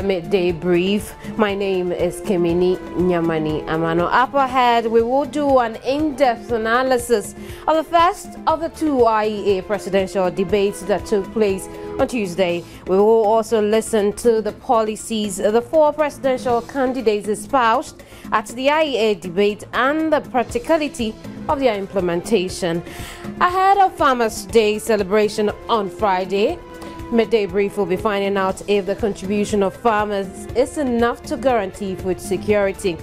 Midday Brief. My name is Kemini Nyamani Amano. Up ahead, we will do an in-depth analysis of the first of the two IEA presidential debates that took place on Tuesday. We will also listen to the policies the four presidential candidates espoused at the IEA debate and the practicality of their implementation. Ahead of Farmers' Day celebration on Friday, Midday Brief will be finding out if the contribution of farmers is enough to guarantee food security.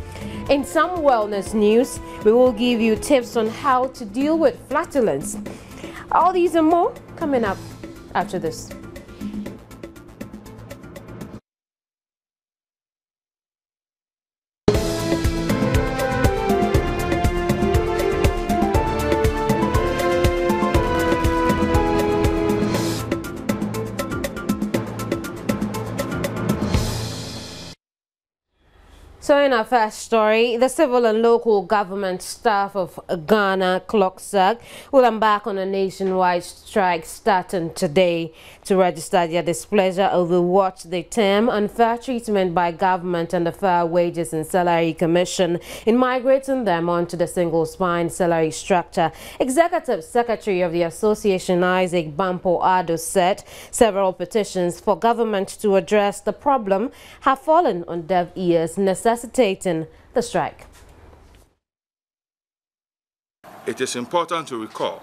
In some wellness news, we will give you tips on how to deal with flatulence. All these and more coming up after this. So in our first story, the civil and local government staff of Ghana CLOCSAG will embark on a nationwide strike starting today to register their displeasure over what they term unfair treatment by government and the Fair Wages and Salary Commission in migrating them onto the single spine salary structure. Executive Secretary of the Association, Isaac Bampo Ado, said several petitions for government to address the problem have fallen on deaf ears, necessitating the strike. It is important to recall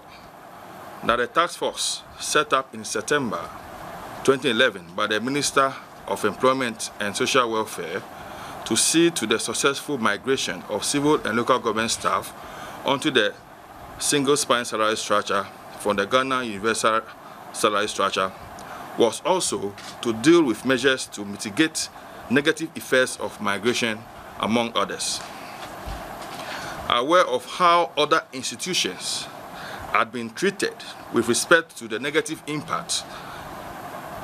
that a task force set up in September 2011 by the Minister of Employment and Social Welfare to see to the successful migration of civil and local government staff onto the single spine salary structure from the Ghana Universal Salary Structure was also to deal with measures to mitigate negative effects of migration, among others. Aware of how other institutions had been treated with respect to the negative impact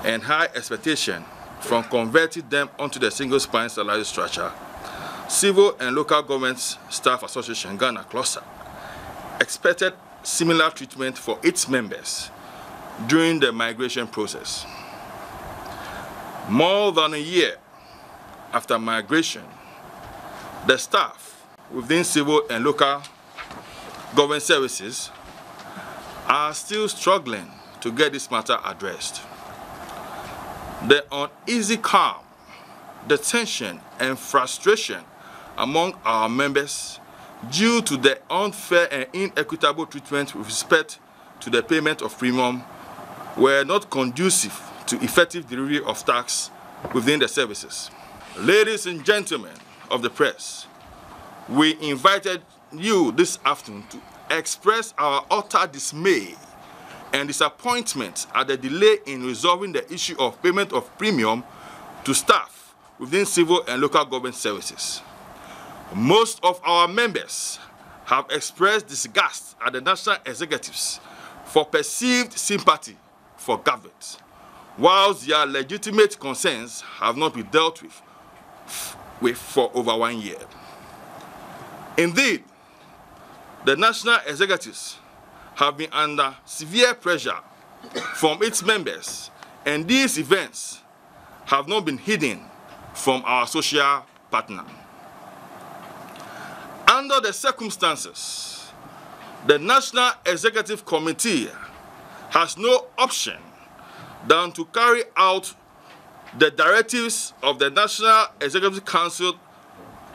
and high expectation from converting them onto the single spine salary structure, Civil and Local Government Staff Association Ghana CLOCSAG expected similar treatment for its members during the migration process. More than a year after migration, the staff within civil and local government services are still struggling to get this matter addressed. The uneasy calm, the tension and frustration among our members due to the unfair and inequitable treatment with respect to the payment of premium were not conducive to effective delivery of tasks within the services. Ladies and gentlemen of the press, we invited you this afternoon to express our utter dismay and disappointment at the delay in resolving the issue of payment of premium to staff within civil and local government services. Most of our members have expressed disgust at the national executives for perceived sympathy for government, whilst their legitimate concerns have not been dealt with for over 1 year. Indeed, the national executives have been under severe pressure from its members, and these events have not been hidden from our social partner. Under the circumstances, the National Executive Committee has no option than to carry out the directives of the National Executive Council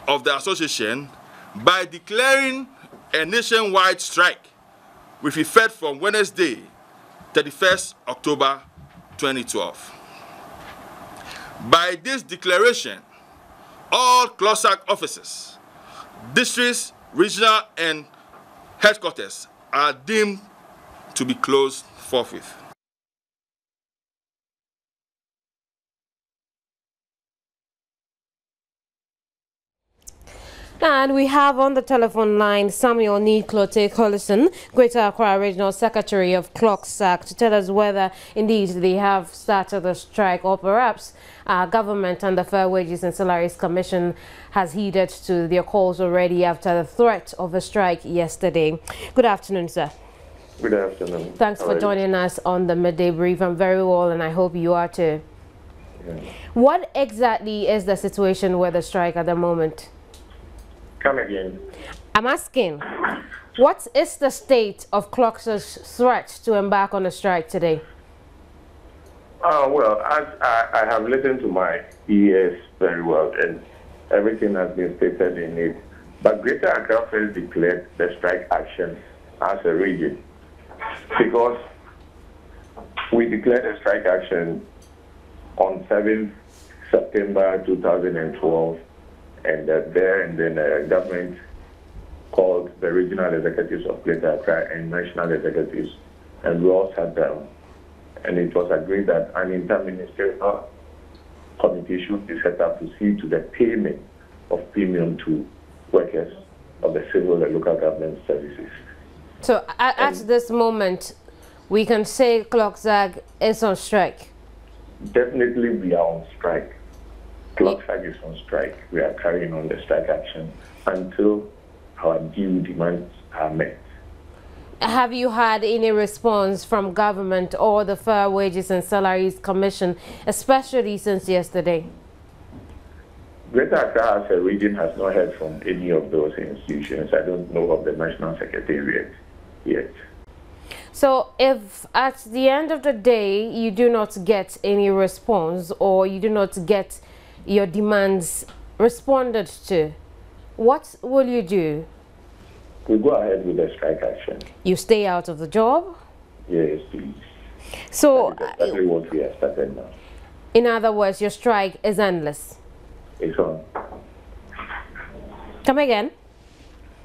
of the Association by declaring a nationwide strike with effect from Wednesday, 31st October 2012. By this declaration, all CLOCSAG offices, districts, regional and headquarters are deemed to be closed forthwith. And we have on the telephone line Samuel Need-Clote Collison, Greater Accra Regional Secretary of CLOCSAG, to tell us whether indeed they have started a strike or perhaps government and the Fair Wages and Salaries Commission has heeded to their calls already after the threat of a strike yesterday. Good afternoon, sir. Good afternoon. Thanks for joining us on the Midday Brief. I'm very well and I hope you are too. Yeah. What exactly is the situation with the strike at the moment? Come again. I'm asking, what is the state of Clox's threat to embark on a strike today? Well, as I have listened to my ES very well, and everything has been stated in it. But Greater Accra first declared the strike action as a region because we declared a strike action on 7th September 2012, and then the government called the regional executives of Greater Accra and national executives, and we all sat down. And it was agreed that an interministerial committee should be set up to see to the payment of premium to workers of the civil and local government services. So at this moment, we can say CLOCSAG is on strike? Definitely we are on strike. CLOCSAG is on strike. We are carrying on the strike action until our due demands are met. Have you had any response from government or the Fair Wages and Salaries Commission, especially since yesterday? Greater Accra as a region has not heard from any of those institutions. I don't know of the National Secretariat yet. So if at the end of the day you do not get any response or you do not get your demands responded to, what will you do? We go ahead with the strike action. You stay out of the job? Yes, please. So That's exactly what we have started now. in other words, your strike is endless. It's on. Come again?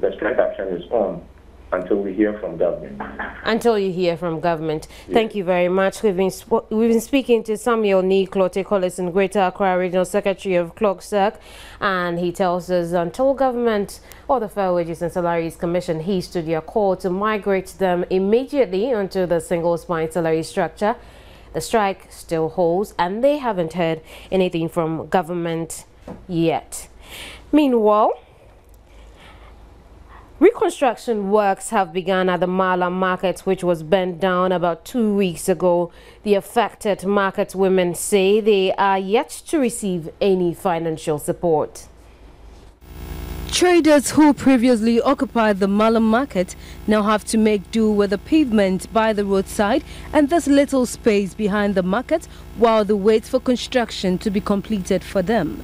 The strike action is on until we hear from government. Until you hear from government. Yes. Thank you very much. We've been speaking to Samuel Niklote Collison, Greater Accra Regional Secretary of CLOCSAG, and he tells us until government or the Fair Wages and Salaries Commission heeds to their call to migrate them immediately onto the single spine salary structure, the strike still holds, and they haven't heard anything from government yet. Meanwhile, reconstruction works have begun at the Mala market, which was burnt down about 2 weeks ago. The affected market women say they are yet to receive any financial support. Traders who previously occupied the Mala market now have to make do with the pavement by the roadside and thus little space behind the market while they wait for construction to be completed for them.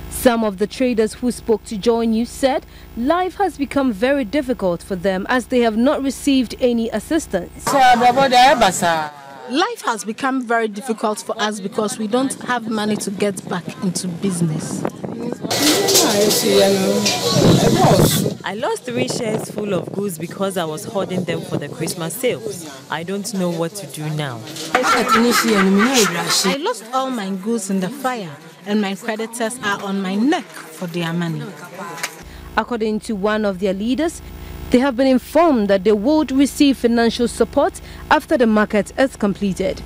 Some of the traders who spoke to Joy News said life has become very difficult for them as they have not received any assistance. Life has become very difficult for us because we don't have money to get back into business. I lost 3 shares full of goods because I was hoarding them for the Christmas sales. I don't know what to do now. I lost all my goods in the fire, and my creditors are on my neck for their money. According to one of their leaders, they have been informed that they would receive financial support after the market is completed.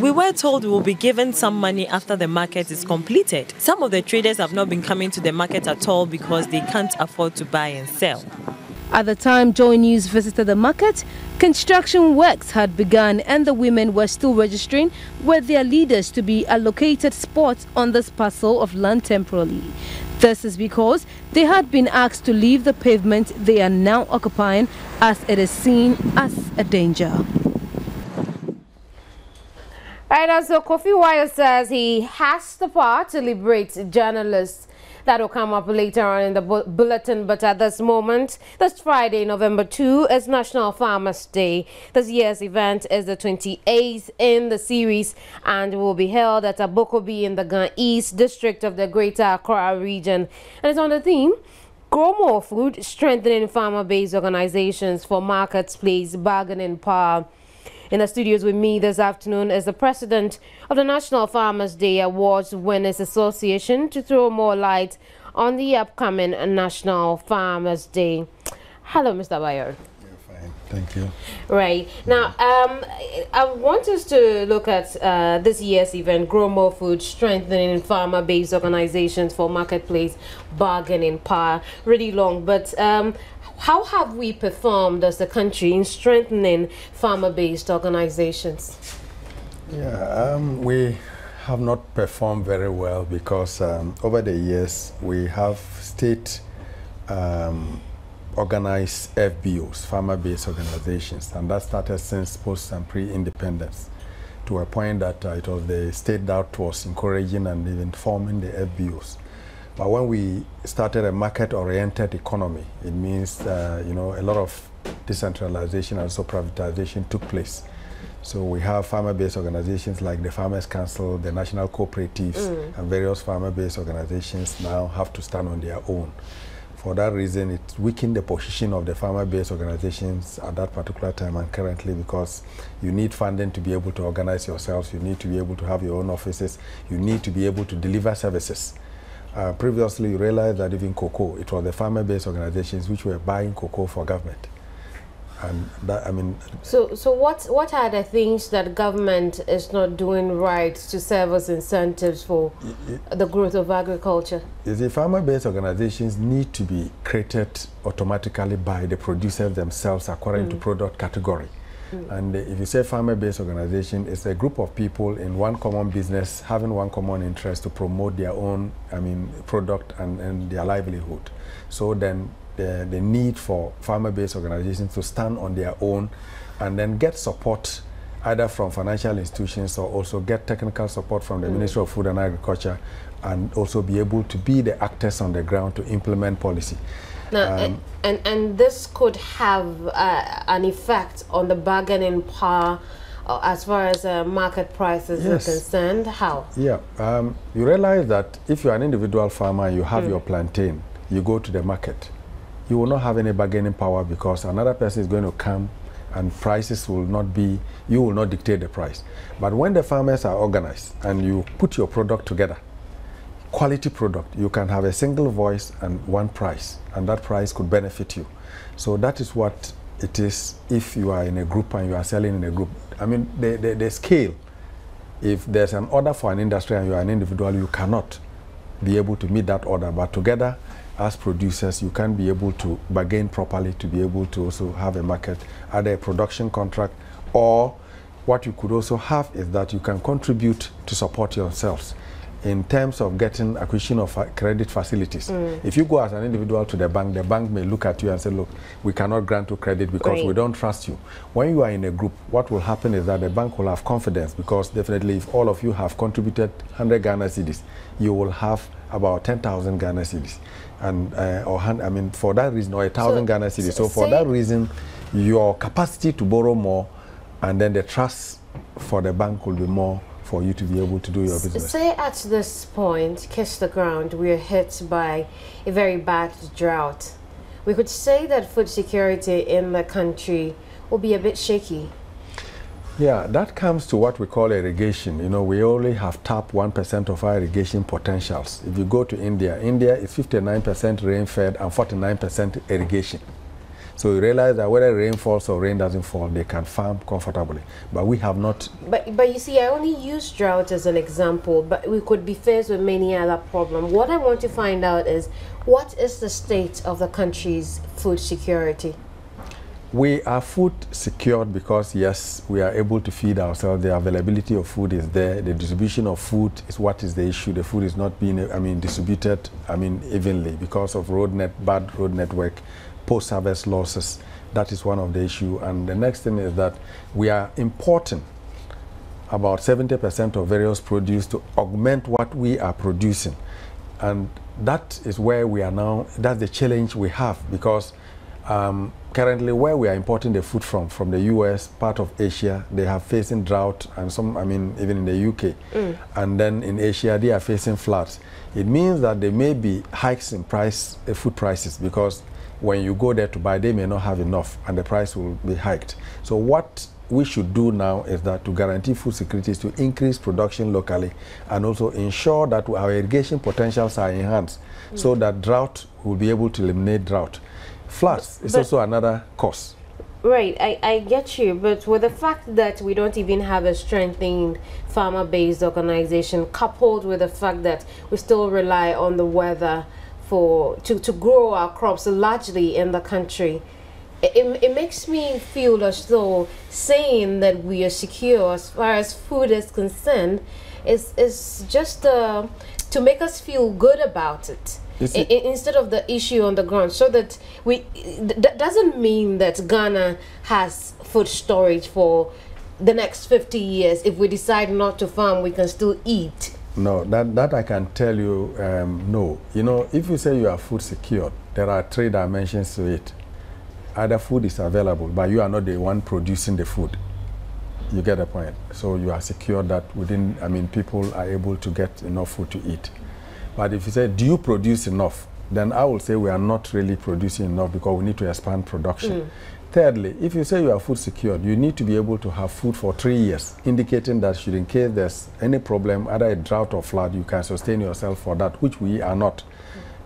We were told we will be given some money after the market is completed. Some of the traders have not been coming to the market at all because they can't afford to buy and sell. At the time Joy News visited the market, construction works had begun and the women were still registering with their leaders to be allocated spots on this parcel of land temporarily. This is because they had been asked to leave the pavement they are now occupying as it is seen as a danger. Right, so Kofi Wire says he has the power to liberate journalists. That will come up later on in the bulletin, but at this moment, this Friday, November 2, is National Farmers' Day. This year's event is the 28th in the series and will be held at Abokobi in the Gan East District of the Greater Accra region. And it's on the theme, Grow More Food, Strengthening Farmer-Based Organizations for Marketplace Bargaining Power. In the studios with me this afternoon is the president of the National Farmers' Day Awards Winners Association to throw more light on the upcoming National Farmers' Day. Hello, Mr. Bayer. Yeah, fine. Thank you. Right. Now, I want us to look at this year's event, Grow More Food, Strengthening Farmer-Based Organizations for Marketplace Bargaining Power. Really long, but how have we performed as a country in strengthening farmer-based organizations? Yeah, we have not performed very well because over the years we have state organized FBOs, farmer-based organizations, and that started since post and pre-independence, to a point that it was the state that was encouraging and even forming the FBOs. But when we started a market-oriented economy, it means you know, a lot of decentralization and also privatization took place. So we have farmer-based organizations like the Farmers Council, the national cooperatives, and various farmer-based organizations now have to stand on their own. For that reason, it weakened the position of the farmer-based organizations at that particular time and currently, because you need funding to be able to organize yourselves, you need to be able to have your own offices, you need to be able to deliver services. Previously, you realized that even cocoa, it was the farmer-based organizations which were buying cocoa for government. And that, I mean... So what are the things that government is not doing right to serve as incentives for the growth of agriculture? The farmer-based organizations need to be created automatically by the producers themselves according to product category. And if you say farmer-based organization, it's a group of people in one common business having one common interest to promote their own, product and their livelihood. So then the need for farmer-based organizations to stand on their own and then get support either from financial institutions or also get technical support from the Ministry of Food and Agriculture, and also be able to be the actors on the ground to implement policy. Now, and this could have an effect on the bargaining power as far as market prices are concerned. How? Yeah, you realize that if you're an individual farmer and you have your plantain, you go to the market, you will not have any bargaining power because another person is going to come and prices will not be, you will not dictate the price. But when the farmers are organized and you put your product together, quality product, you can have a single voice and one price, and that price could benefit you. So that is what it is if you are in a group and you are selling in a group. I mean, the scale, if there's an order for an industry and you are an individual, you cannot be able to meet that order. But together, as producers, you can be able to bargain properly to be able to also have a market, either a production contract, or what you could also have is that you can contribute to support yourselves in terms of getting acquisition of credit facilities. If you go as an individual to the bank may look at you and say, look, we cannot grant you credit because we don't trust you. When you are in a group, what will happen is that the bank will have confidence, because definitely if all of you have contributed 100 Ghana cedis, you will have about 10,000 Ghana cedis. And for that reason, or 1,000 Ghana cedis. So for that reason, your capacity to borrow more and then the trust for the bank will be more for you to be able to do your business. Say at this point, kiss the ground, we are hit by a very bad drought. We could say that food security in the country will be a bit shaky. Yeah, that comes to what we call irrigation. You know, we only have tapped 1% of our irrigation potentials. If you go to India, India is 59% rain-fed and 49% irrigation. So you realize that whether rain falls or rain doesn't fall, they can farm comfortably. But we have not. But you see, I only use drought as an example, but we could be faced with many other problems. What I want to find out is, what is the state of the country's food security? We are food secured because, yes, we are able to feed ourselves. The availability of food is there. The distribution of food is what is the issue. The food is not being, distributed, evenly because of bad road network, post-harvest losses. That is one of the issues. And the next thing is that we are importing about 70% of various produce to augment what we are producing. And that is where we are now. That's the challenge we have, because currently where we are importing the food from the US, part of Asia, they are facing drought, and some, even in the UK. And then in Asia, they are facing floods. It means that there may be hikes in food prices, because when you go there to buy, they may not have enough and the price will be hiked. So what we should do now is that to guarantee food security is to increase production locally and also ensure that our irrigation potentials are enhanced so that drought will be able to eliminate drought. Floods is also another cause. Right, I get you, but with the fact that we don't even have a strengthened farmer-based organization, coupled with the fact that we still rely on the weather to grow our crops largely in the country, it makes me feel as though saying that we are secure as far as food is concerned is just to make us feel good about it. Instead of the issue on the ground, so that that doesn't mean that Ghana has food storage for the next 50 years. If we decide not to farm, we can still eat. No, that I can tell you, no. You know, if you say you are food secured, there are 3 dimensions to it. Either food is available, but you are not the one producing the food. You get the point. So you are secure that within, I mean, people are able to get enough food to eat. But if you say, do you produce enough? Then I will say we are not really producing enough because we need to expand production. Thirdly, if you say you are food secured, you need to be able to have food for 3 years, indicating that should in case there's any problem, either a drought or flood, you can sustain yourself for that, which we are not.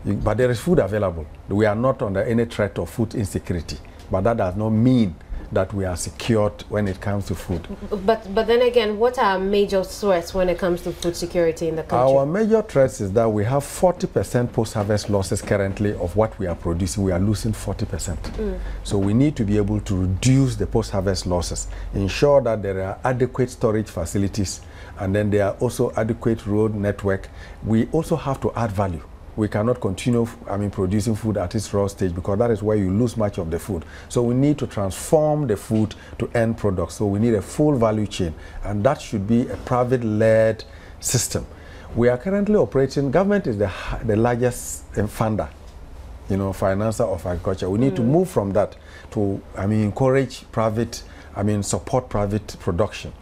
But there is food available. We are not under any threat of food insecurity. But that does not mean that we are secured when it comes to food. But then again, what are major threats when it comes to food security in the country? Our major threats is that we have 40% post-harvest losses currently of what we are producing. We are losing 40%. So we need to be able to reduce the post-harvest losses, ensure that there are adequate storage facilities, and then there are also adequate road network. We also have to add value. We cannot continue, producing food at its raw stage, because that is where you lose much of the food. So we need to transform the food to end products. So we need a full value chain, and that should be a private-led system. We are currently operating, government is the largest funder, financer of agriculture. We need to move from that to, encourage private, support private production.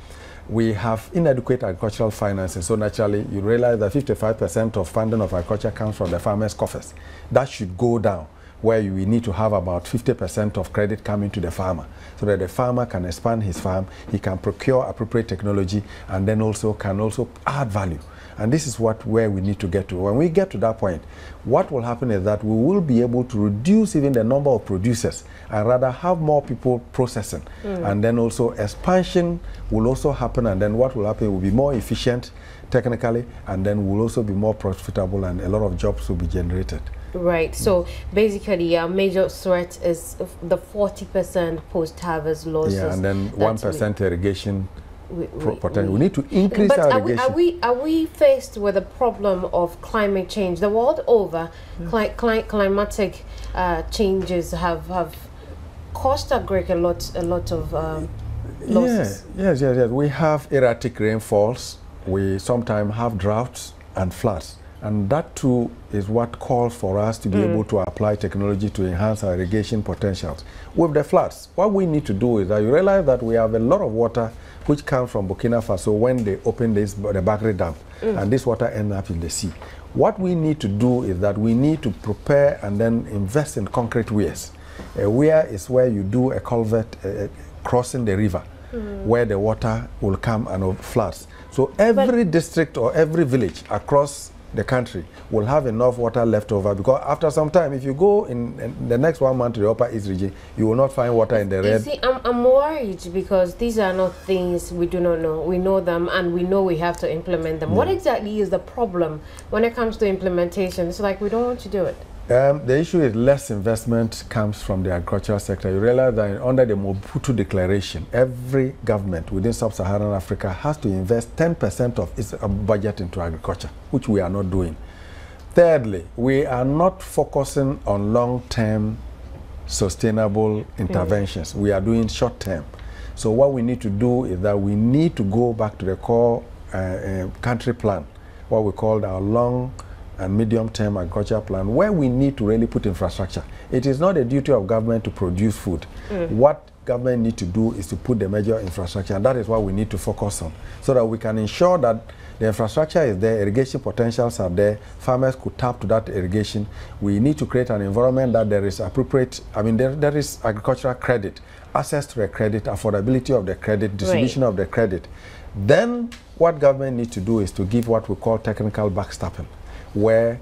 We have inadequate agricultural financing, so naturally you realize that 55% of funding of agriculture comes from the farmers' coffers. That should go down, where we need to have about 50% of credit coming to the farmer, so that the farmer can expand his farm, he can procure appropriate technology, and then can also add value. And this is where we need to get to. When we get to that point, what will happen is that we will be able to reduce even the number of producers and rather have more people processing. And then also expansion will also happen, and then what will happen will be more efficient technically, and then will also be more profitable, and a lot of jobs will be generated. Right. So basically, our major threat is the 40% post-harvest losses. Yeah, and then 1% irrigation. We need to increase our irrigation. Are we faced with a problem of climate change? The world over, climatic changes have cost a lot of losses. Yes. We have erratic rainfalls. We sometimes have droughts and floods. And that too is what calls for us to be able to apply technology to enhance our irrigation potentials. With the floods, what we need to do is that you realize that we have a lot of water which comes from Burkina Faso when they open the Bagre Dam, and this water ends up in the sea. What we need to do is that we need to prepare and then invest in concrete weirs. A weir is where you do a culvert crossing the river, where the water will come and floods. So every district or every village across the country will have enough water left over, because after some time, if you go in the next 1 month to the Upper East region, you will not find water in the red. You see, I'm worried because these are not things we do not know. We know them, and we know we have to implement them. What exactly is the problem when it comes to implementation? It's like we don't want to do it. The issue is less investment comes from the agricultural sector. You realize that under the Mobutu Declaration, every government within sub-Saharan Africa has to invest 10% of its budget into agriculture, which we are not doing. Thirdly, we are not focusing on long-term sustainable interventions. We are doing short-term. So what we need to do is that we need to go back to the core country plan, what we call our long and medium-term agriculture plan, where we need to really put infrastructure. It is not a duty of government to produce food. What government need to do is to put the major infrastructure, and that is what we need to focus on, so that we can ensure that the infrastructure is there, irrigation potentials are there, farmers could tap to that irrigation. We need to create an environment that there is appropriate, there is agricultural credit, access to the credit, affordability of the credit, distribution of the credit. Then what government needs to do is to give what we call technical backstopping, where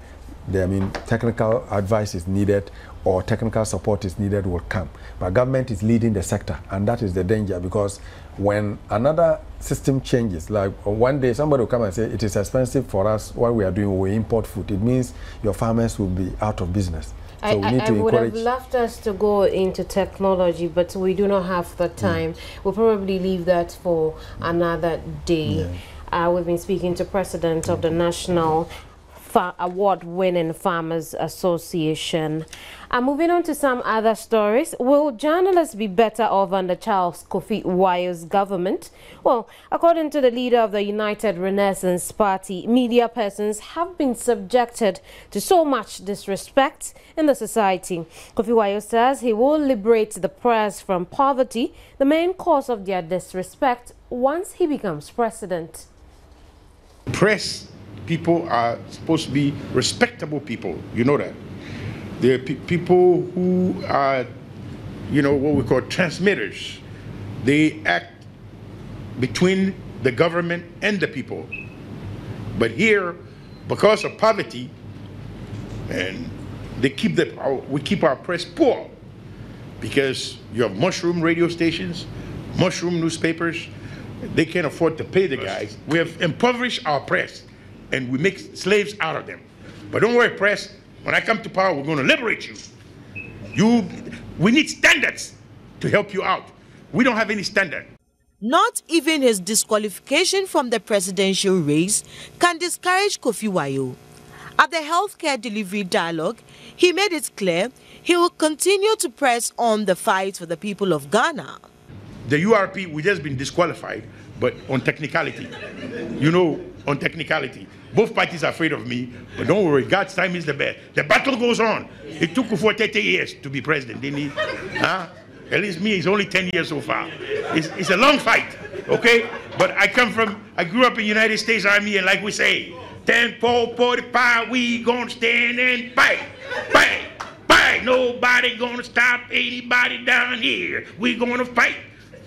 technical advice is needed or technical support is needed will come. But government is leading the sector, and that is the danger, because when another system changes, like one day somebody will come and say it is expensive for us, what we are doing, we import food, it means your farmers will be out of business. So we need to I would encourage. have loved us to go into technology, but we do not have the time. We'll probably leave that for another day. We've been speaking to President of the National Award-winning Farmers Association. Moving on to some other stories. Will journalists be better off under Charles Kofi Wayo's government? Well, according to the leader of the United Renaissance Party, media persons have been subjected to so much disrespect in the society. Kofi Wayo says he will liberate the press from poverty, the main cause of their disrespect, once he becomes president. Press people are supposed to be respectable people. You know that. They're people who are, you know, what we call transmitters. They act between the government and the people. But here, because of poverty, and they keep we keep our press poor, because you have mushroom radio stations, mushroom newspapers. They can't afford to pay the guys. We have impoverished our press, and we make slaves out of them. But don't worry, press. When I come to power, we're going to liberate you. We need standards to help you out. We don't have any standard. Not even his disqualification from the presidential race can discourage Kofi Wayo. At the healthcare delivery dialogue, he made it clear he will continue to press on the fight for the people of Ghana. The URP, we just been disqualified, but on technicality. You know, on technicality. Both parties are afraid of me, but don't worry, God's time is the best. The battle goes on. It took for 30 years to be president, didn't he? Huh? At least me, it's only 10 years so far. It's a long fight, okay? But I grew up in the United States Army, and like we say, 10, 4, 45, we gonna stand and fight, fight, fight. Nobody gonna stop anybody down here. We gonna fight,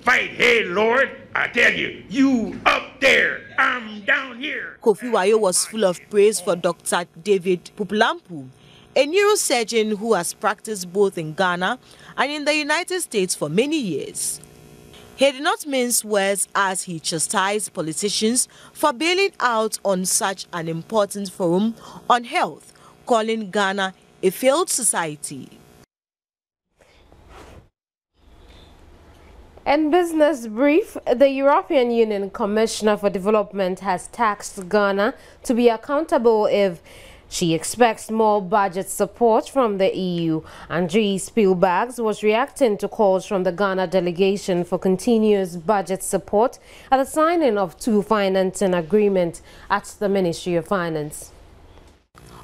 fight. Hey, Lord, I tell you, you up there, I'm down here. Kofi Wayo was full of praise for Dr. David Pupulampu, a neurosurgeon who has practiced both in Ghana and in the United States for many years. He did not mince words as he chastised politicians for bailing out on such an important forum on health, calling Ghana a failed society. In business brief, the European Union Commissioner for Development has tasked Ghana to be accountable if she expects more budget support from the EU. Andries Spielbergs was reacting to calls from the Ghana delegation for continuous budget support at the signing of 2 financing agreements at the Ministry of Finance.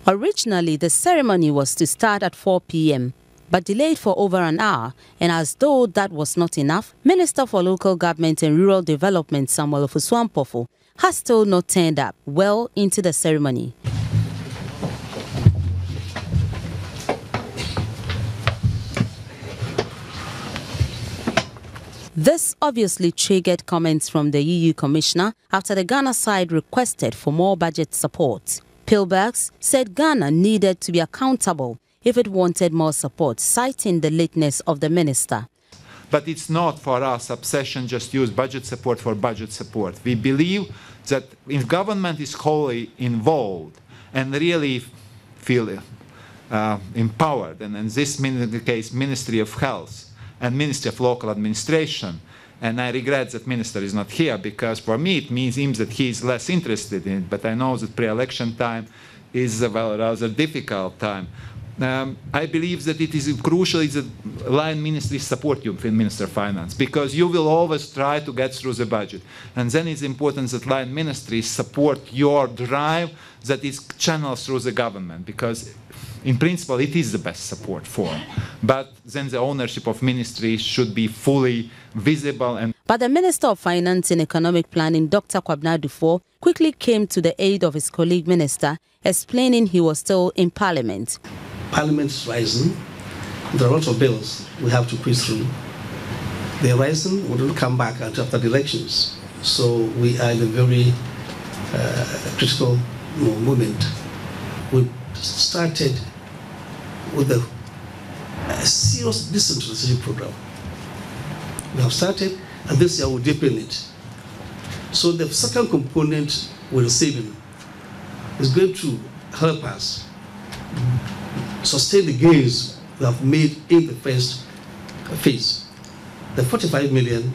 Originally, the ceremony was to start at 4 p.m. but delayed for over an hour, and as though that was not enough, Minister for Local Government and Rural Development Samuel Ofosu-Ampofo has still not turned up well into the ceremony. This obviously triggered comments from the EU Commissioner after the Ghana side requested for more budget support. Spielbergs said Ghana needed to be accountable if it wanted more support, citing the lateness of the minister. But it's not for us obsession just use budget support for budget support. We believe that if government is wholly involved and really feel empowered, and in this case Ministry of Health and Ministry of Local Administration, and I regret that minister is not here because for me it seems that he is less interested in it, but I know that pre-election time is a rather difficult time. I believe that it is crucial that line ministries support you, Minister of Finance, because you will always try to get through the budget. And then it's important that line ministries support your drive that is channeled through the government, because in principle it is the best support form. But then the ownership of ministries should be fully visible. But the Minister of Finance and Economic Planning, Dr. Kwabena Dufo, quickly came to the aid of his colleague minister, explaining he was still in Parliament. Parliament is rising. There are lots of bills we have to push through. They're rising, we don't come back until after the elections. So we are in a very critical moment. We started with a serious decentralization program. We have started, and this year we'll deepen it. So the second component we're receiving is going to help us sustain the gains we have made in the first phase. The 45 million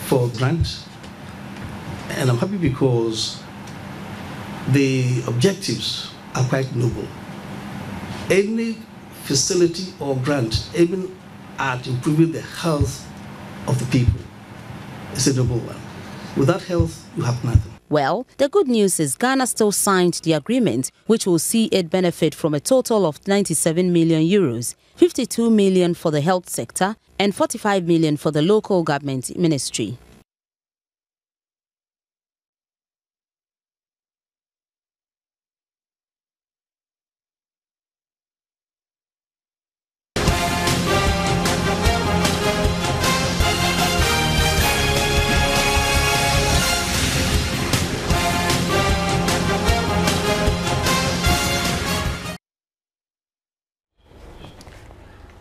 for grant, and I'm happy because the objectives are quite noble. Any facility or grant aiming at improving the health of the people is a noble one. Without health, you have nothing. Well, the good news is Ghana still signed the agreement, which will see it benefit from a total of 97 million euros, 52 million for the health sector and 45 million for the local government ministry.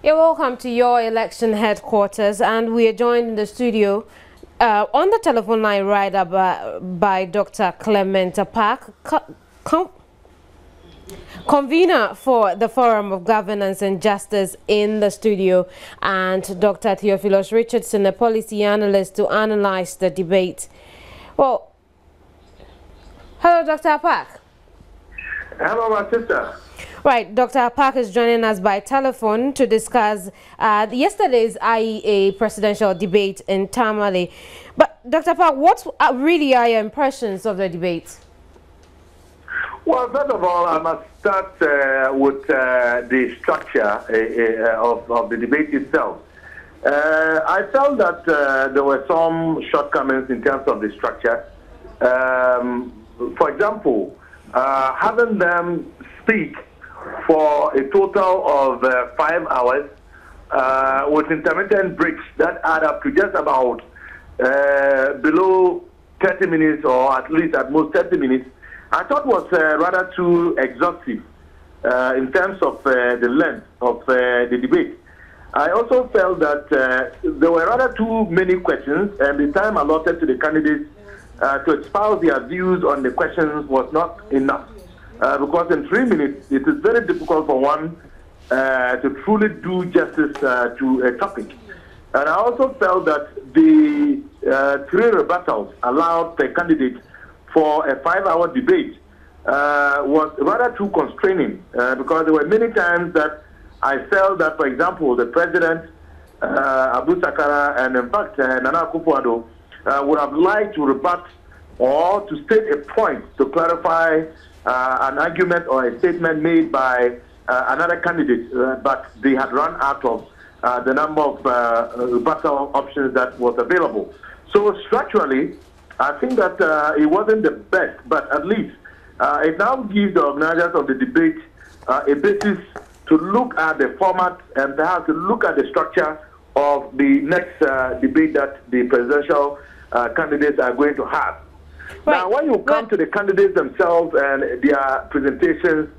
You're welcome to your election headquarters, and we are joined in the studio on the telephone line right up by Dr. Clement Apak, convener for the Forum of Governance and Justice in the studio, and Dr. Theophilus Richardson, a policy analyst, to analyze the debate. Well, hello, Dr. Apak. Hello, my sister. Right, Dr. Apak is joining us by telephone to discuss yesterday's IEA presidential debate in Tamale. But Dr. Apak, what really are your impressions of the debate? Well, first of all, I must start with the structure of the debate itself. I felt that there were some shortcomings in terms of the structure. For example, having them speak for a total of 5 hours with intermittent breaks that add up to just about below 30 minutes, or at least at most 30 minutes, I thought was rather too exhaustive in terms of the length of the debate. I also felt that there were rather too many questions, and the time allotted to the candidates to espouse their views on the questions was not enough. Because in 3 minutes, it is very difficult for one to truly do justice to a topic. And I also felt that the 3 rebuttals allowed per candidate for a 5-hour debate was rather too constraining, because there were many times that I felt that, for example, the president, Abu Sakara, and in fact, Nana Akufo-Addo, would have liked to rebut or to state a point to clarify an argument or a statement made by another candidate, but they had run out of the number of rebuttal options that was available. So structurally, I think that it wasn't the best, but at least it now gives the organizers of the debate a basis to look at the format and perhaps to look at the structure of the next debate that the presidential candidates are going to have. Right. Now, when you come to the candidates themselves and their presentations,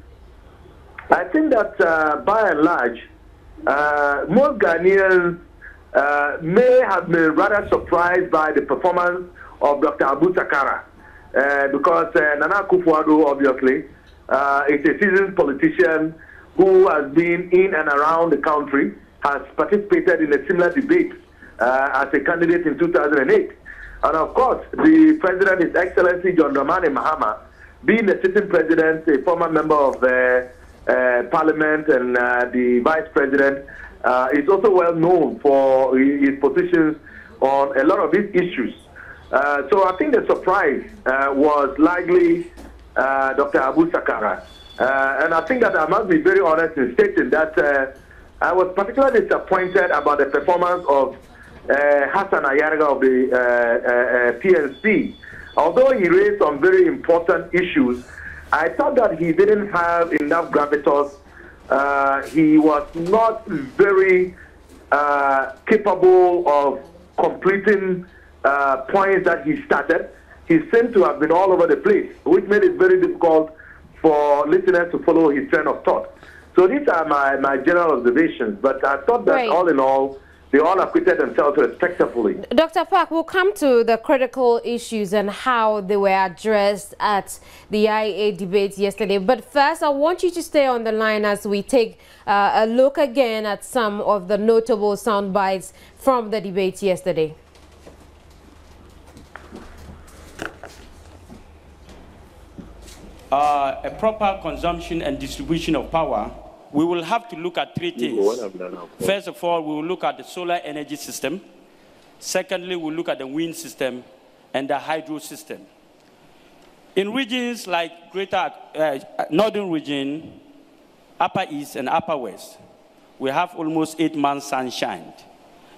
I think that by and large, most Ghanaians may have been rather surprised by the performance of Dr. Abu Sakara, because Nana Akufo-Addo, obviously, is a seasoned politician who has been in and around the country, has participated in a similar debate as a candidate in 2008. And of course, the president, His Excellency John Dramani Mahama, being the sitting president, a former member of the parliament, and the vice president, is also well known for his positions on a lot of these issues. So I think the surprise was likely Dr. Abu Sakara. And I think that I must be very honest in stating that I was particularly disappointed about the performance of Hassan Ayariga of the PNC. Although he raised some very important issues, I thought that he didn't have enough gravitas. He was not very capable of completing points that he started. He seemed to have been all over the place, which made it very difficult for listeners to follow his train of thought. So these are my general observations. But I thought that all in all, They all acquitted themselves respectively. Dr. Park, we'll come to the critical issues and how they were addressed at the IEA debate yesterday. But first, I want you to stay on the line as we take a look again at some of the notable sound bites from the debate yesterday. A proper consumption and distribution of power, we will have to look at three things. First of all, we will look at the solar energy system. Secondly, we'll look at the wind system and the hydro system. In regions like greater northern region, upper east and upper west, we have almost 8 months sunshine.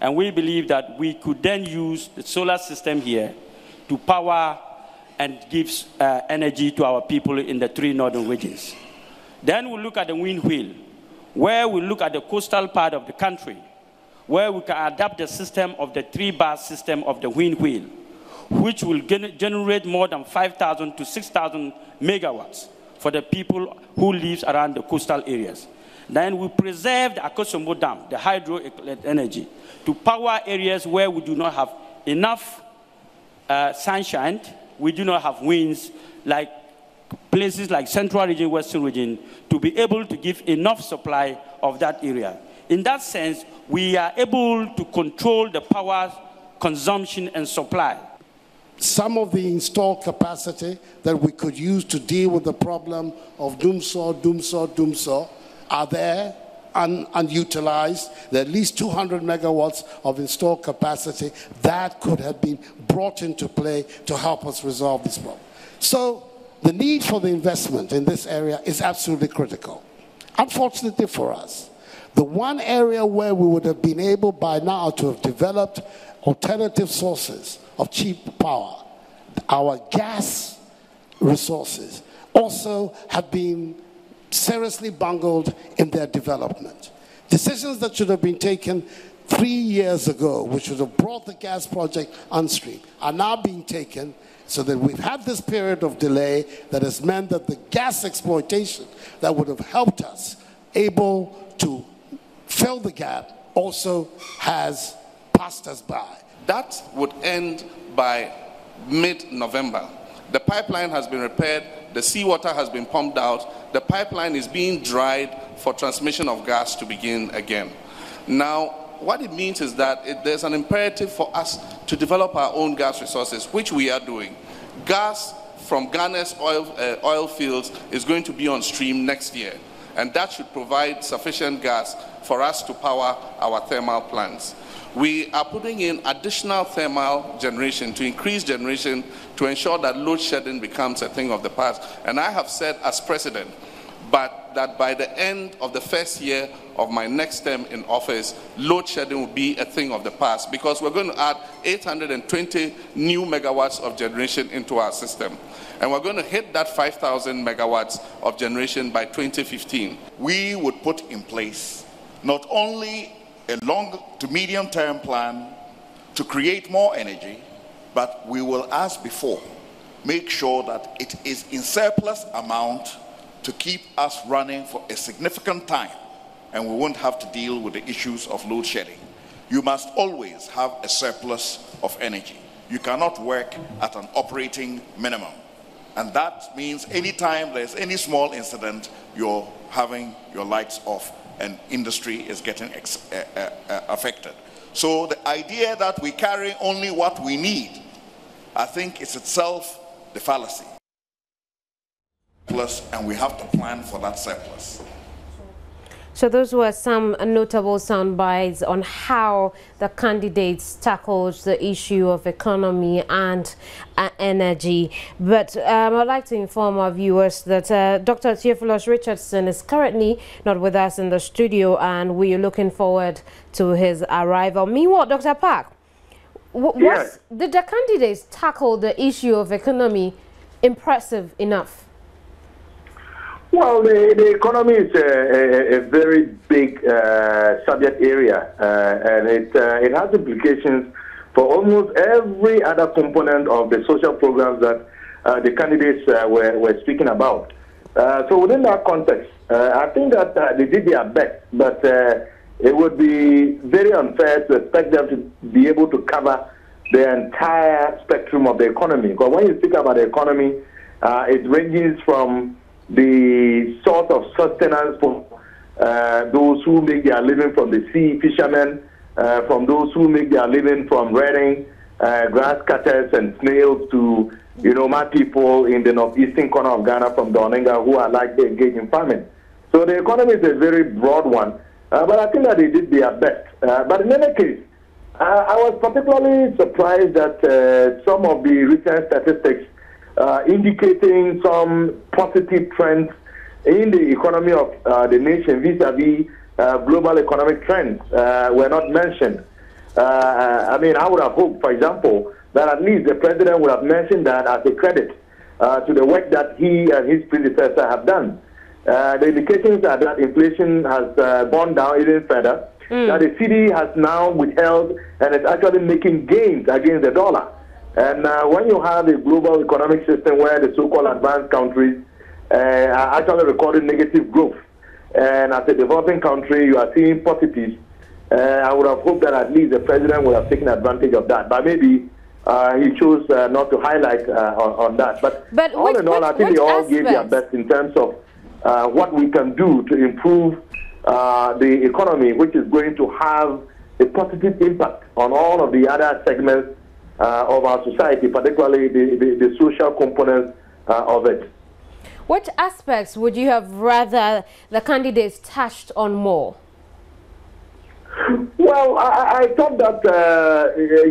And we believe that we could then use the solar system here to power and give energy to our people in the 3 northern regions. Then we'll look at the wind wheel, where we look at the coastal part of the country, where we can adapt the system of the 3-bar system of the wind wheel, which will generate more than 5,000 to 6,000 megawatts for the people who live around the coastal areas. Then we preserve the Akosombo Dam, the hydro energy, to power areas where we do not have enough sunshine, we do not have winds, like places like Central Region, Western Region, to be able to give enough supply of that area. In that sense, we are able to control the power consumption and supply. Some of the installed capacity that we could use to deal with the problem of Dumso are there unutilized. There are at least 200 megawatts of installed capacity that could have been brought into play to help us resolve this problem. So the need for the investment in this area is absolutely critical. Unfortunately for us, the one area where we would have been able by now to have developed alternative sources of cheap power, our gas resources, also have been seriously bungled in their development. Decisions that should have been taken 3 years ago, which would have brought the gas project on stream, are now being taken, so that we've had this period of delay that has meant that the gas exploitation that would have helped us able to fill the gap also has passed us by. That would end by mid-November. The pipeline has been repaired, the seawater has been pumped out, the pipeline is being dried for transmission of gas to begin again. Now, what it means is that there's an imperative for us to develop our own gas resources, which we are doing. Gas from Ghana's oil fields is going to be on stream next year, and that should provide sufficient gas for us to power our thermal plants. We are putting in additional thermal generation to increase generation to ensure that load shedding becomes a thing of the past. And I have said as president, but that by the end of the first year of my next term in office, load shedding will be a thing of the past, because we're going to add 820 new megawatts of generation into our system. And we're going to hit that 5,000 megawatts of generation by 2015. We would put in place not only a long to medium term plan to create more energy, but we will, as before, make sure that it is in surplus amount to keep us running for a significant time, and we won't have to deal with the issues of load shedding. You must always have a surplus of energy. You cannot work at an operating minimum. And that means anytime there's any small incident, you're having your lights off and industry is getting affected. So the idea that we carry only what we need, I think is itself the fallacy. And we have to plan for that surplus. So those were some notable sound bites on how the candidates tackled the issue of economy and energy. But I'd like to inform our viewers that Dr. Theophilus Richardson is currently not with us in the studio, and we are looking forward to his arrival. Meanwhile, Dr. Park, did the candidates tackle the issue of economy impressive enough? Well, the economy is a very big subject area, and it has implications for almost every other component of the social programs that the candidates were speaking about. So within that context, I think that they did their best, but it would be very unfair to expect them to be able to cover the entire spectrum of the economy. Because when you speak about the economy, it ranges from the source of sustenance for those who make their living from the sea, fishermen, from those who make their living from rearing grass cutters and snails, to my people in the northeastern corner of Ghana from Doninga who are likely engaged in farming. So the economy is a very broad one, but I think that they did their best. But in any case, I was particularly surprised that some of the recent statistics indicating some positive trends in the economy of the nation vis-a-vis global economic trends were not mentioned. I mean, I would have hoped, for example, that at least the president would have mentioned that as a credit to the work that he and his predecessor have done. The indications are that inflation has gone down even further, that the cedi has now withheld and is actually making gains against the dollar. And when you have a global economic system where the so-called advanced countries are actually recording negative growth, and as a developing country you are seeing positives, I would have hoped that at least the president would have taken advantage of that. But maybe he chose not to highlight on that. But all in all, I think they all gave their best in terms of what we can do to improve the economy, which is going to have a positive impact on all of the other segments of our society, particularly the social components of it. Which aspects would you have rather the candidates touched on more? Well, I thought that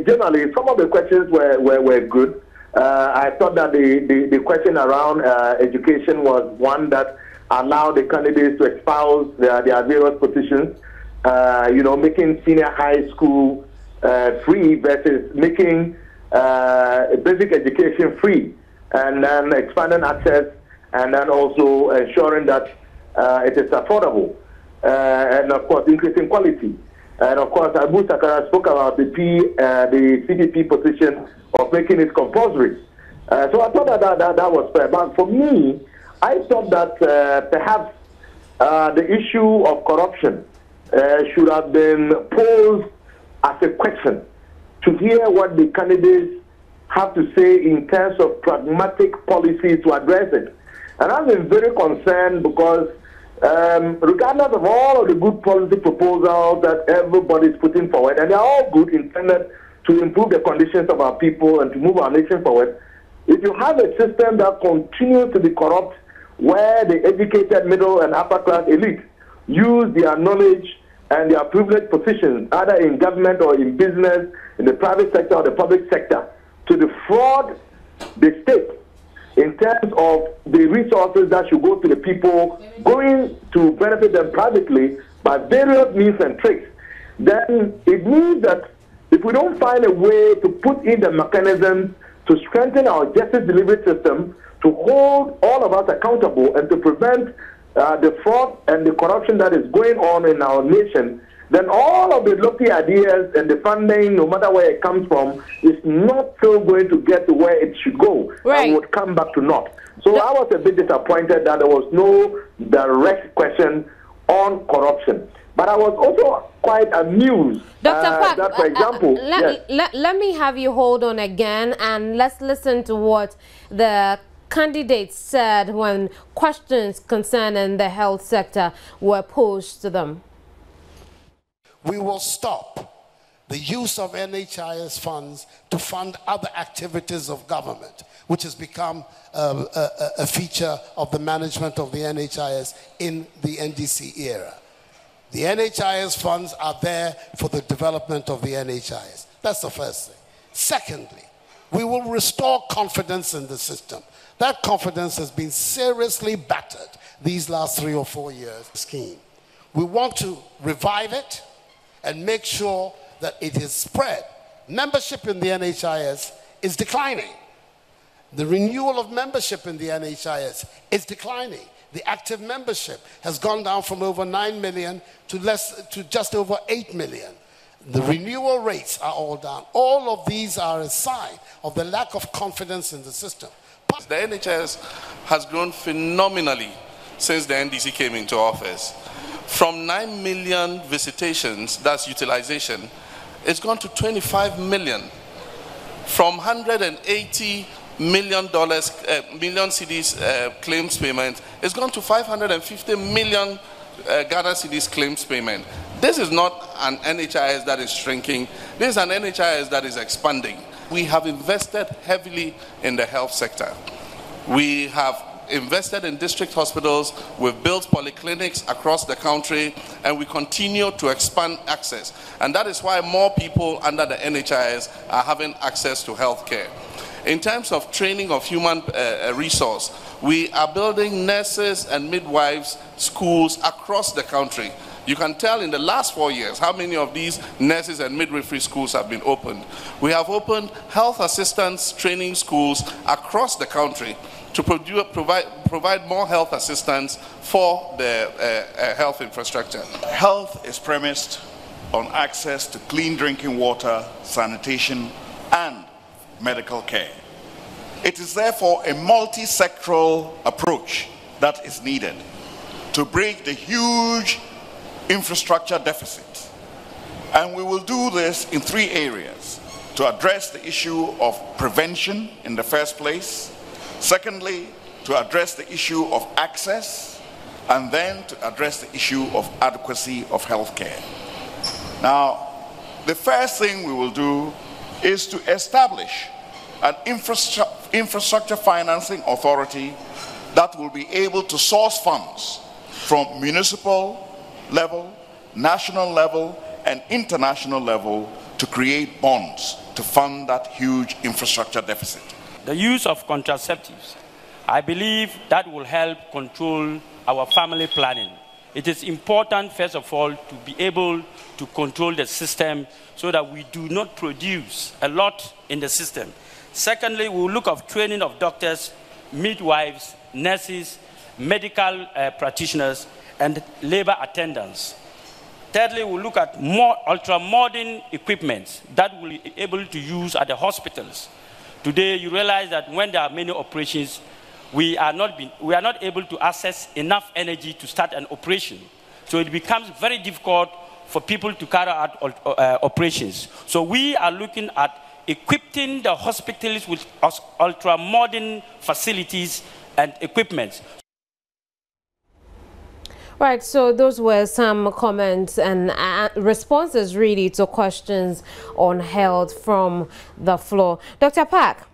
generally some of the questions were good. I thought that the question around education was one that allowed the candidates to espouse their various positions, making senior high school free versus making basic education free, and then expanding access, and then also ensuring that it is affordable, and of course increasing quality. And of course, Abu Sakara spoke about the CDP position of making it compulsory. So I thought that was fair. But for me, I thought that perhaps the issue of corruption should have been posed as a question, to hear what the candidates have to say in terms of pragmatic policy to address it. And I've been very concerned because regardless of all of the good policy proposals that everybody's putting forward, and they're all good, intended to improve the conditions of our people and to move our nation forward, if you have a system that continues to be corrupt, where the educated middle and upper class elite use their knowledge and their privileged positions, either in government or in business, in the private sector or the public sector, to defraud the state in terms of the resources that should go to the people, going to benefit them privately by various means and tricks, then it means that if we don't find a way to put in the mechanisms to strengthen our justice delivery system, to hold all of us accountable and to prevent the fraud and the corruption that is going on in our nation, then all of the lofty ideas and the funding, no matter where it comes from, is not still going to get to where it should go, and would come back to naught. So I was a bit disappointed that there was no direct question on corruption. But I was also quite amused Dr. that, for example... let me have you hold on again, and let's listen to what the candidates said when questions concerning the health sector were posed to them. We will stop the use of NHIS funds to fund other activities of government, which has become a feature of the management of the NHIS in the NDC era. The NHIS funds are there for the development of the NHIS. That's the first thing. Secondly, we will restore confidence in the system. That confidence has been seriously battered these last 3 or 4 years. Scheme. We want to revive it and make sure that it is spread. Membership in the NHIS is declining. The renewal of membership in the NHIS is declining. The active membership has gone down from over 9 million to just over 8 million. The renewal rates are all down. All of these are a sign of the lack of confidence in the system. The NHS has grown phenomenally since the NDC came into office. From 9 million visitations, that's utilization, it's gone to 25 million. From 180 million cedis claims payment, it's gone to 550 million Ghana cedis claims payment. This is not an NHIS that is shrinking. This is an NHIS that is expanding. We have invested heavily in the health sector. We have invested in district hospitals, we've built polyclinics across the country, and we continue to expand access. And that is why more people under the NHIS are having access to health care. In terms of training of human resource, we are building nurses and midwives schools across the country. You can tell in the last 4 years how many of these nurses and midwifery schools have been opened. We have opened health assistance training schools across the country to provide more health assistance for the health infrastructure. Health is premised on access to clean drinking water, sanitation, and medical care. It is therefore a multi-sectoral approach that is needed to bridge the huge infrastructure deficit. And we will do this in 3 areas: to address the issue of prevention in the first place, secondly, to address the issue of access, and then to address the issue of adequacy of health care. Now, the first thing we will do is to establish an infrastructure financing authority that will be able to source funds from municipal level, national level, and international level to create bonds to fund that huge infrastructure deficit. The use of contraceptives, I believe that will help control our family planning. It is important, first of all, to be able to control the system so that we do not produce a lot in the system. Secondly, we will look at training of doctors, midwives, nurses, medical practitioners, and labor attendants. Thirdly, we'll look at more ultra-modern equipment that we'll be able to use at the hospitals. Today, you realize that when there are many operations, we are not able to access enough energy to start an operation. So it becomes very difficult for people to carry out operations. So we are looking at equipping the hospitals with ultra-modern facilities and equipment. Right, so those were some comments and responses really to questions on health from the floor. Dr. Park.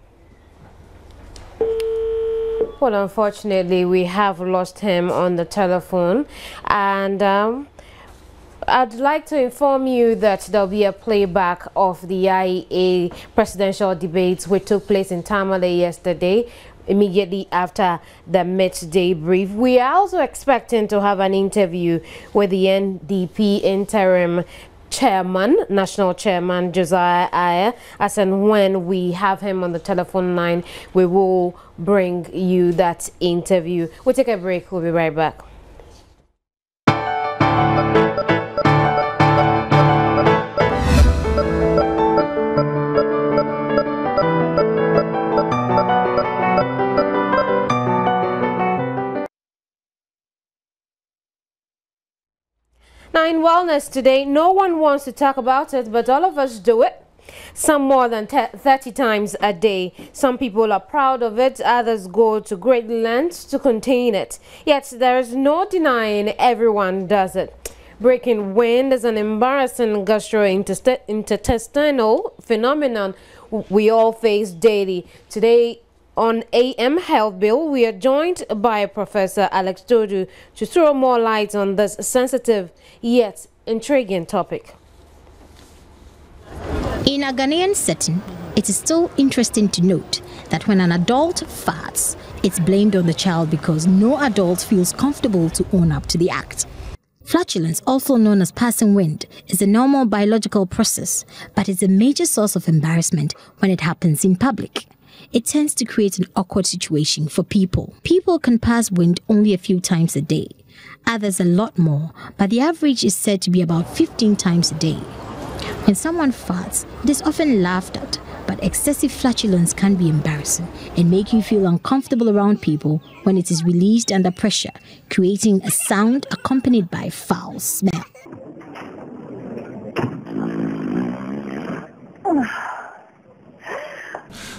Well, unfortunately, we have lost him on the telephone, and I'd like to inform you that there'll be a playback of the IEA presidential debates which took place in Tamale yesterday, immediately after the midday brief. We are also expecting to have an interview with the NDP interim chairman, national chairman Josiah Ayer. As and when we have him on the telephone line, we will bring you that interview. We'll take a break. We'll be right back. Now, in wellness today, no one wants to talk about it, but all of us do it. Some more than 30 times a day. Some people are proud of it, others go to great lengths to contain it. Yet there is no denying everyone does it. Breaking wind is an embarrassing gastrointestinal phenomenon we all face daily. Today on AM Health Bill, we are joined by Professor Alex Dodu to throw more light on this sensitive yet intriguing topic. In a Ghanaian setting, it is still interesting to note that when an adult farts, it's blamed on the child because no adult feels comfortable to own up to the act. Flatulence, also known as passing wind, is a normal biological process, but it's a major source of embarrassment when it happens in public. It tends to create an awkward situation for people. People can pass wind only a few times a day, others a lot more, but the average is said to be about 15 times a day. When someone farts, it is often laughed at, but excessive flatulence can be embarrassing and make you feel uncomfortable around people when it is released under pressure, creating a sound accompanied by foul smell.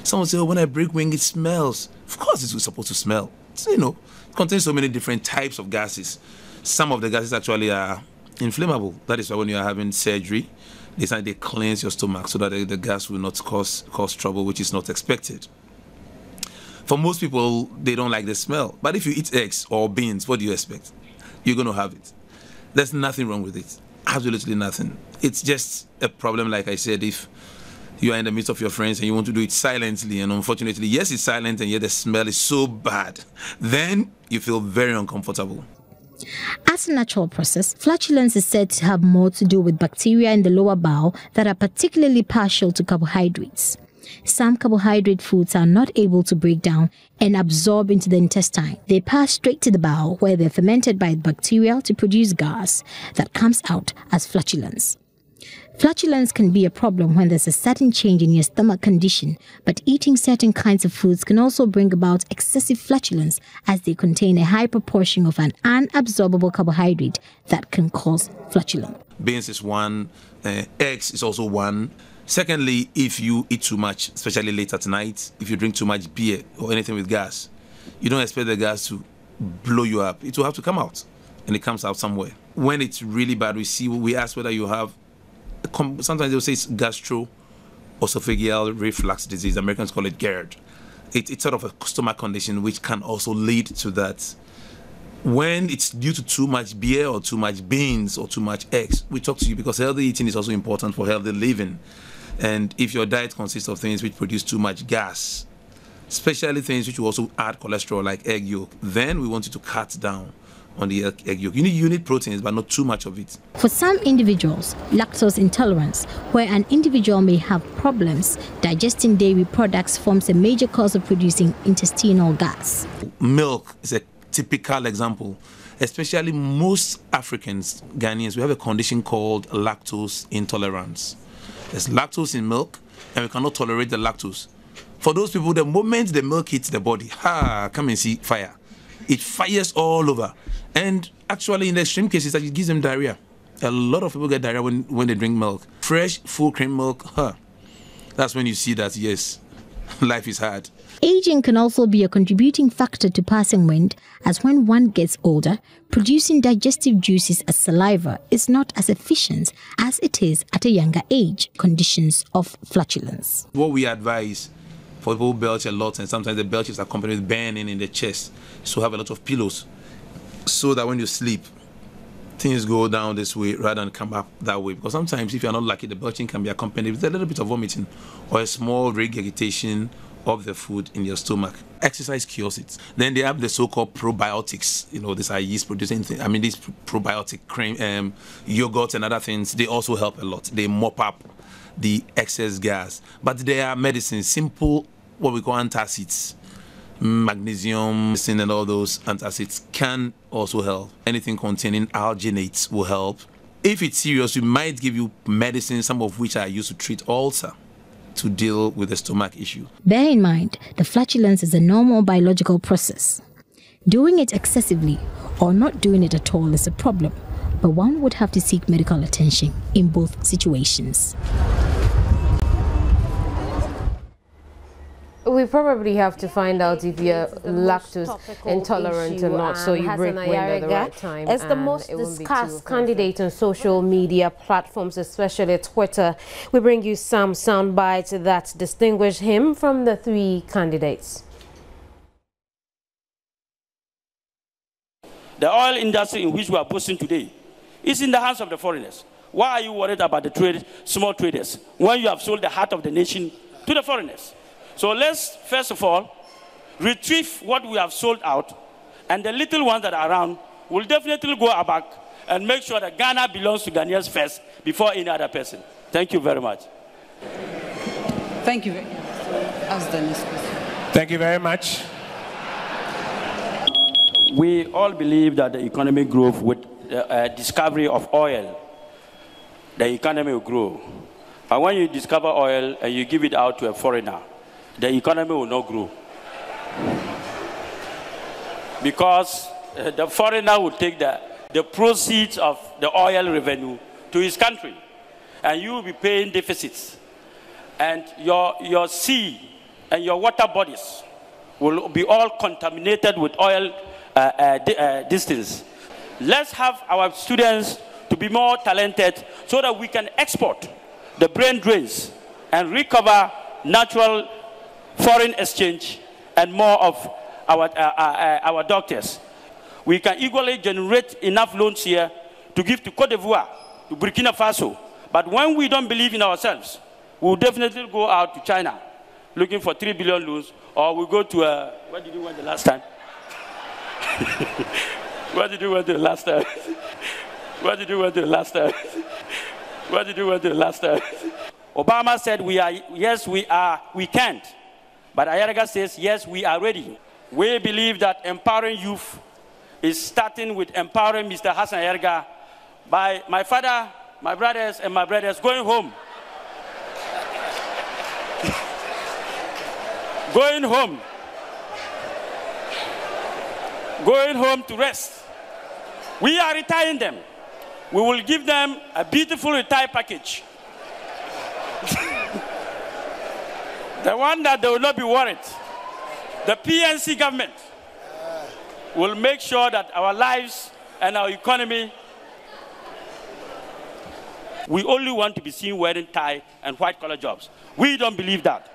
Someone say, oh, when I break wing, it smells. Of course it's supposed to smell. It's, it contains so many different types of gases. Some of the gases actually are inflammable. That is why when you are having surgery, they cleanse your stomach so that the gas will not cause trouble, which is not expected. For most people, they don't like the smell. But if you eat eggs or beans, what do you expect? You're going to have it. There's nothing wrong with it. Absolutely nothing. It's just a problem, like I said, if you are in the midst of your friends and you want to do it silently, and unfortunately, yes, it's silent, and yet the smell is so bad, then you feel very uncomfortable. As a natural process, flatulence is said to have more to do with bacteria in the lower bowel that are particularly partial to carbohydrates. Some carbohydrate foods are not able to break down and absorb into the intestine. They pass straight to the bowel, where they're fermented by bacteria to produce gas that comes out as flatulence. Flatulence can be a problem when there's a sudden change in your stomach condition, but eating certain kinds of foods can also bring about excessive flatulence, as they contain a high proportion of an unabsorbable carbohydrate that can cause flatulence. Beans is one, eggs is also one. Secondly, if you eat too much, especially late at night, if you drink too much beer or anything with gas, you don't expect the gas to blow you up. It will have to come out, and it comes out somewhere. When it's really bad, we ask whether you have, sometimes they'll say it's gastroesophageal reflux disease. Americans call it GERD. It's sort of a stomach condition which can also lead to that. When it's due to too much beer or too much beans or too much eggs, we talk to you because healthy eating is also important for healthy living. And if your diet consists of things which produce too much gas, especially things which will also add cholesterol like egg yolk, then we want you to cut down on the egg yolk. You need proteins, but not too much of it. For some individuals, lactose intolerance, where an individual may have problems digesting dairy products, forms a major cause of producing intestinal gas. Milk is a typical example. Especially most Africans, Ghanaians, we have a condition called lactose intolerance. There's lactose in milk, and we cannot tolerate the lactose. For those people, the moment the milk hits the body, come and see fire. It fires all over. And actually, in the extreme cases, it gives them diarrhea. A lot of people get diarrhea when they drink milk. Fresh, full cream milk, that's when you see that, yes, life is hard. Aging can also be a contributing factor to passing wind, as when one gets older, producing digestive juices as saliva is not as efficient as it is at a younger age. Conditions of flatulence. What we advise for people who belch a lot, and sometimes the belch is accompanied with burning in the chest, is to have a lot of pillows, so that when you sleep, things go down this way rather than come up that way. Because sometimes, if you're not lucky, the belching can be accompanied with a little bit of vomiting or a small regurgitation of the food in your stomach. Exercise cures it. Then they have the so-called probiotics. These are yeast-producing things. These probiotic cream, yogurt and other things, they also help a lot. They mop up the excess gas. But there are medicines, simple, what we call antacids. Magnesium, and all those antacids can also help. Anything containing alginates will help. If it's serious, we might give you medicine, some of which are used to treat ulcer, to deal with the stomach issue. Bear in mind, the flatulence is a normal biological process. Doing it excessively or not doing it at all is a problem, but one would have to seek medical attention in both situations. We probably have to find out if you're lactose intolerant or not, so you break wind at the right time. It's the most discussed candidate on social media platforms, especially Twitter. We bring you some sound bites that distinguish him from the three candidates. The oil industry in which we are boasting today is in the hands of the foreigners. Why are you worried about the small traders when you have sold the heart of the nation to the foreigners? So let's, first of all, retrieve what we have sold out, and the little ones that are around will definitely go back and make sure that Ghana belongs to Ghanaians first before any other person. Thank you very much. Thank you. Thank you very much. We all believe that the economic growth with the discovery of oil, the economy will grow. But when you discover oil and you give it out to a foreigner, the economy will not grow. Because the foreigner will take the proceeds of the oil revenue to his country, and you will be paying deficits. And your sea and your water bodies will be all contaminated with oil distance. Let's have our students to be more talented so that we can export the brain drains and recover natural foreign exchange and more of our doctors. We can equally generate enough loans here to give to Cote d'Ivoire, to Burkina Faso. But when we don't believe in ourselves, we'll definitely go out to China looking for 3 billion loans, or we'll go to, what did you want the last time? What did you want the last time? What did you want the last time? What did you want the last time? Obama said we can't. But Ayaraga says, yes, we are ready. We believe that empowering youth is starting with empowering Mr. Hassan Ayaraga by my father, my brothers, and my brothers going home. Going home. Going home to rest. We are retiring them. We will give them a beautiful retire package. The one that they will not be worried. The PNC government will make sure that our lives and our economy, we only want to be seen wearing tie and white-collar jobs. We don't believe that.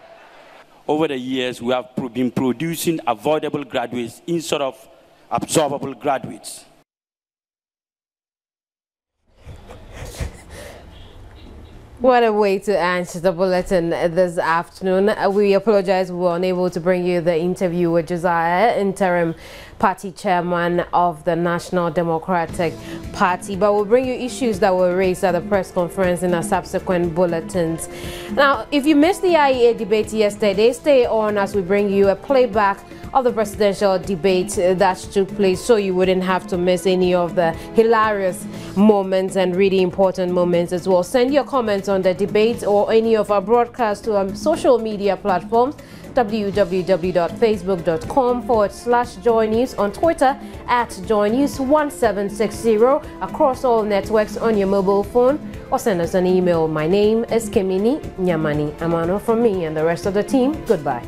Over the years, we have been producing avoidable graduates instead of absorbable graduates. What a way to end the bulletin this afternoon. We apologize we were unable to bring you the interview with Josiah, interim party chairman of the National Democratic Party, but we'll bring you issues that were raised at the press conference in our subsequent bulletins. Now, if you missed the IEA debate yesterday, stay on as we bring you a playback of the presidential debate that took place, so you wouldn't have to miss any of the hilarious moments and really important moments as well. Send your comments on the debate or any of our broadcasts to our social media platforms, www.facebook.com/joynews, on Twitter @joynews1760, across all networks on your mobile phone, or send us an email. My name is Kemini Nyamani Amano. From me and the rest of the team, goodbye.